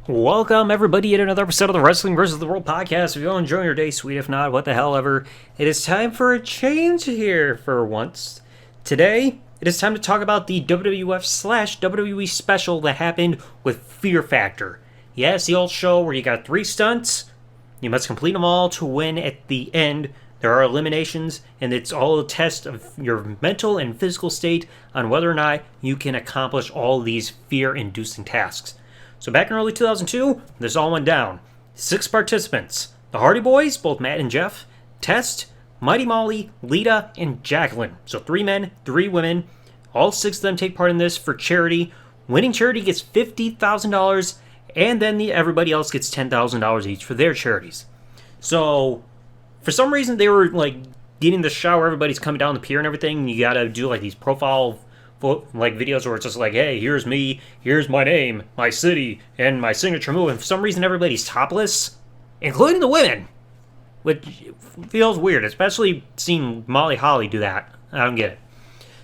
Welcome, everybody, to another episode of the Wrestling vs. the World podcast. If you're enjoying your day, sweet. If not, what the hell ever. It is time for a change here for once. Today, it is time to talk about the WWF/WWE special that happened with Fear Factor. Yes, the old show where you got 3 stunts. You must complete them all to win at the end. There are eliminations, and it's all a test of your mental and physical state on whether or not you can accomplish all these fear-inducing tasks. So back in early 2002, this all went down. 6 participants. The Hardy Boys, both Matt and Jeff, Test, Mighty Molly, Lita, and Jacqueline. So 3 men, 3 women. All 6 of them take part in this for charity. Winning charity gets $50,000, and then everybody else gets $10,000 each for their charities. So for some reason, they were like getting the shower. Everybody's coming down the pier and everything. And you gotta do like these profile like videos where it's just like, hey, here's me, here's my name, my city, and my signature move. And for some reason, everybody's topless, including the women, which feels weird, especially seeing Molly Holly do that. I don't get it.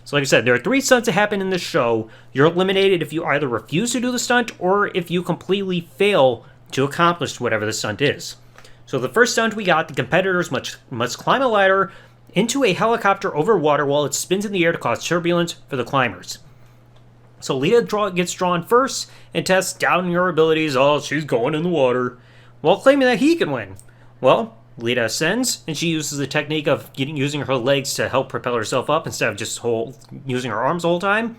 So like I said, there are 3 stunts that happen in this show. You're eliminated if you either refuse to do the stunt or if you completely fail to accomplish whatever the stunt is. So the first stunt we got, the competitors must climb a ladder into a helicopter over water while it spins in the air to cause turbulence for the climbers. So Lita gets drawn first and tests doubting her abilities. Oh, she's going in the water, while claiming that he can win. Well, Lita ascends, and she uses the technique of using her legs to help propel herself up instead of just using her arms the whole time.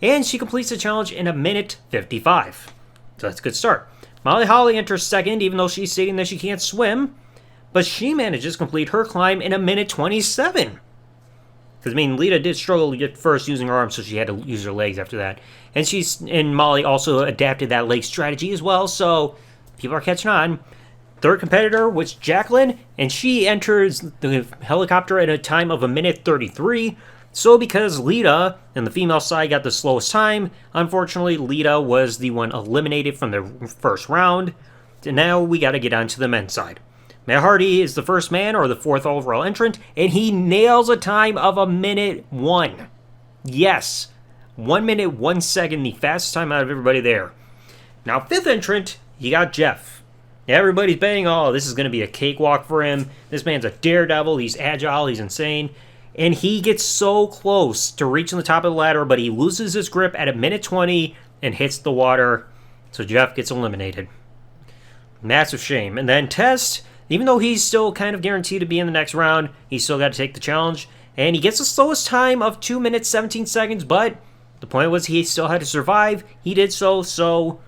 And she completes the challenge in 1:55. So that's a good start. Molly Holly enters second, even though she's stating that she can't swim. But she manages to complete her climb in 1:27. Because, Lita did struggle to get first using her arms, so she had to use her legs after that. And Molly also adapted that leg strategy as well, so people are catching on. Third competitor was Jacqueline, and she enters the helicopter at a time of 1:33. So because Lita and the female side got the slowest time, unfortunately, Lita was the one eliminated from the first round. And now we got to get on to the men's side. Matt Hardy is the first man, or the 4th overall entrant, and he nails a time of 1:01. Yes, 1 minute, 1 second, the fastest time out of everybody there. Now, 5th entrant, you got Jeff. Everybody's betting, oh, this is going to be a cakewalk for him. This man's a daredevil, he's agile, he's insane. And he gets so close to reaching the top of the ladder, but he loses his grip at 1:20 and hits the water, so Jeff gets eliminated. Massive shame. And then Test, even though he's still kind of guaranteed to be in the next round, he's still got to take the challenge. And he gets the slowest time of 2 minutes, 17 seconds, but the point was he still had to survive. He did so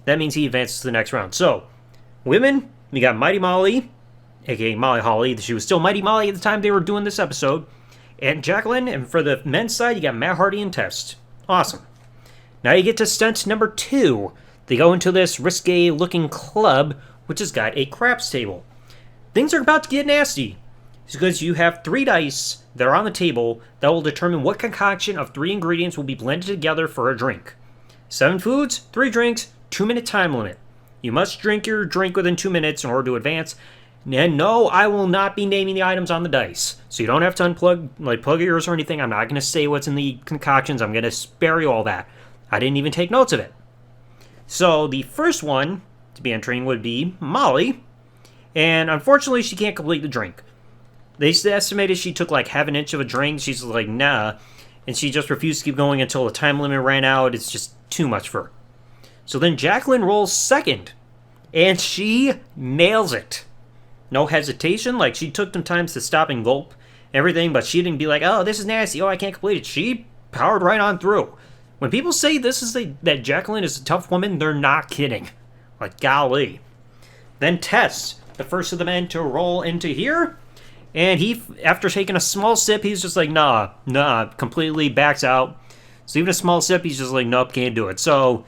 that means he advances to the next round. So, women, we got Mighty Molly, aka Molly Holly. She was still Mighty Molly at the time they were doing this episode. And Jacqueline, and for the men's side, you got Matt Hardy and Test. Awesome. Now you get to stunt number 2. They go into this risque-looking club, which has got a craps table. Things are about to get nasty, because you have 3 dice that are on the table that will determine what concoction of 3 ingredients will be blended together for a drink. 7 foods, 3 drinks, 2-minute time limit. You must drink your drink within 2 minutes in order to advance. And no, I will not be naming the items on the dice. So you don't have to plug ears or anything. I'm not going to say what's in the concoctions. I'm going to spare you all that. I didn't even take notes of it. So the first one to be entering would be Molly. And unfortunately, she can't complete the drink. They estimated she took like half an inch of a drink. She's like, nah. And she just refused to keep going until the time limit ran out. It's just too much for her. So then Jacqueline rolls second. And she nails it. No hesitation. Like, she took some time to stop and gulp everything, but she didn't be like, oh, this is nasty. Oh, I can't complete it. She powered right on through. When people say that Jacqueline is a tough woman, they're not kidding. Like, golly. Then Tess, the first of the men to roll into here. And he, after taking a small sip, he's just like, nah, completely backs out. So even a small sip, he's just like, nope, can't do it. So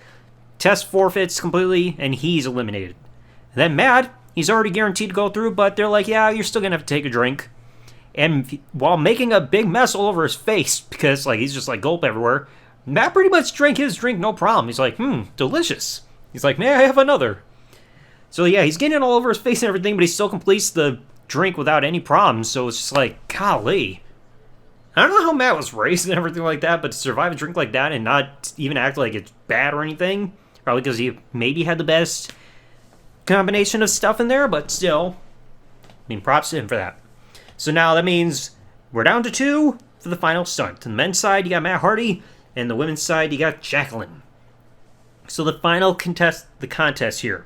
Tess forfeits completely, and he's eliminated. And then Matt, he's already guaranteed to go through, but they're like, yeah, you're still going to have to take a drink. And while making a big mess all over his face, because like he's just like gulp everywhere, Matt pretty much drank his drink, no problem. He's like, delicious. He's like, may I have another? So yeah, he's getting it all over his face and everything, but he still completes the drink without any problems. So it's just like, golly. I don't know how Matt was raised and everything like that, but to survive a drink like that and not even act like it's bad or anything, probably because he maybe had the best combination of stuff in there, but still, I mean, props to him for that. So now that means we're down to 2 for the final stunt. On the men's side, you got Matt Hardy, and the women's side, you got Jacqueline. So the final contest here,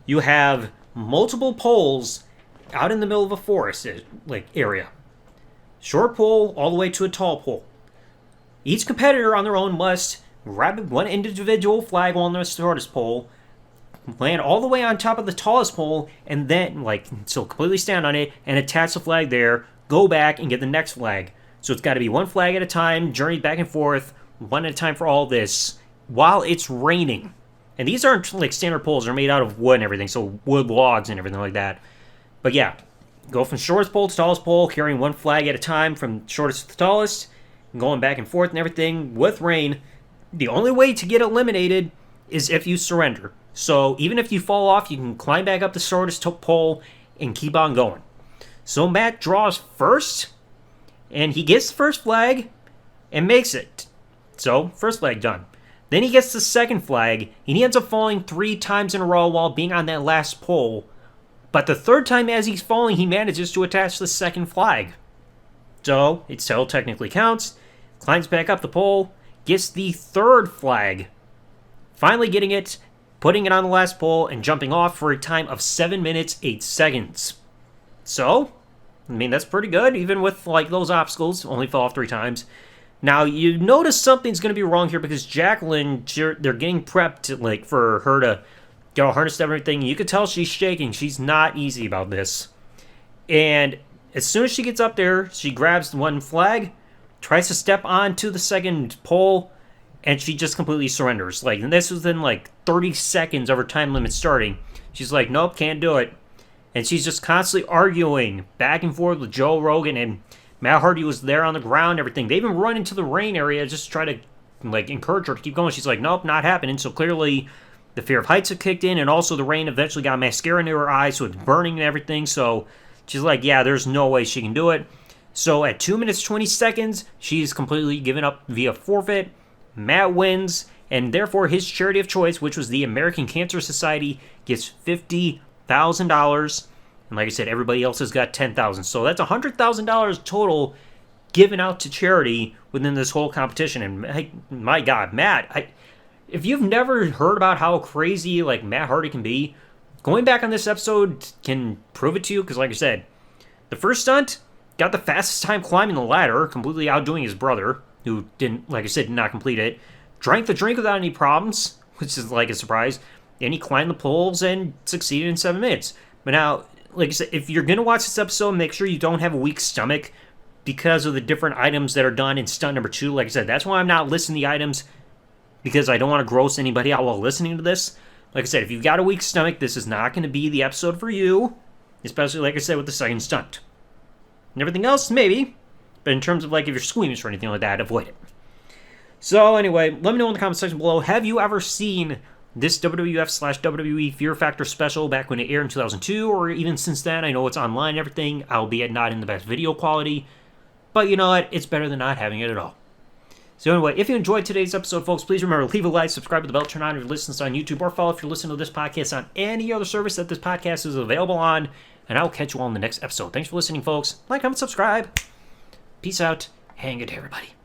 you have multiple poles out in the middle of a forest area. Short pole all the way to a tall pole. Each competitor on their own must grab one individual flag on the shortest pole, land all the way on top of the tallest pole, and then, so completely stand on it, and attach the flag there, go back, and get the next flag. So it's got to be one flag at a time, journey back and forth, one at a time for all this, while it's raining. And these aren't standard poles, they're made out of wood and everything, so wood logs and everything like that. But yeah, go from shortest pole to tallest pole, carrying one flag at a time from shortest to tallest, going back and forth and everything with rain. The only way to get eliminated is if you surrender. So even if you fall off, you can climb back up the shortest pole and keep on going. So Matt draws first, and he gets the first flag and makes it. So, first flag done. Then he gets the second flag, and he ends up falling 3 times in a row while being on that last pole. But the third time as he's falling, he manages to attach the second flag. So, it still technically counts. Climbs back up the pole, gets the third flag. Finally getting it, putting it on the last pole, and jumping off for a time of 7 minutes, 8 seconds. So, I mean, that's pretty good, even with, those obstacles. Only fell off 3 times. Now, you notice something's going to be wrong here because Jacqueline, they're getting prepped, for her to get all harnessed and everything. You can tell she's shaking. She's not easy about this. And as soon as she gets up there, she grabs one flag, tries to step onto the second pole, and she just completely surrenders. And this was within, 30 seconds of her time limit starting. She's like, nope, can't do it. And she's just constantly arguing back and forth with Joe Rogan, and Matt Hardy was there on the ground, everything. They even run into the rain area just to try to, encourage her to keep going. She's like, nope, not happening. So clearly the fear of heights have kicked in, and also the rain eventually got mascara into her eyes, so it's burning and everything. So she's like, yeah, there's no way she can do it. So at 2 minutes, 20 seconds, she's completely given up via forfeit. Matt wins, and therefore his charity of choice, which was the American Cancer Society, gets $50,000. And like I said, everybody else has got $10,000. So that's $100,000 total given out to charity within this whole competition. And my God, Matt, if you've never heard about how crazy Matt Hardy can be, going back on this episode can prove it to you. Because like I said, the first stunt got the fastest time climbing the ladder, completely outdoing his brother, who did not complete it. Drank the drink without any problems, which is a surprise. And he climbed the poles and succeeded in 7 minutes. But now, like I said, if you're going to watch this episode, make sure you don't have a weak stomach because of the different items that are done in stunt number 2. Like I said, that's why I'm not listing the items, because I don't want to gross anybody out while listening to this. Like I said, if you've got a weak stomach, this is not going to be the episode for you, especially, like I said, with the second stunt. And everything else, maybe, but in terms of, if you're squeamish or anything like that, avoid it. So, anyway, let me know in the comment section below, have you ever seen this WWF/WWE Fear Factor special back when it aired in 2002, or even since then? I know it's online and everything, albeit not in the best video quality, but you know what? It's better than not having it at all. So anyway, if you enjoyed today's episode, folks, please remember to leave a like, subscribe to the bell, turn on if you're listening on YouTube, or follow if you're listening to this podcast on any other service that this podcast is available on, and I'll catch you all in the next episode. Thanks for listening, folks. Like, comment, subscribe. Peace out. Hang good day, everybody.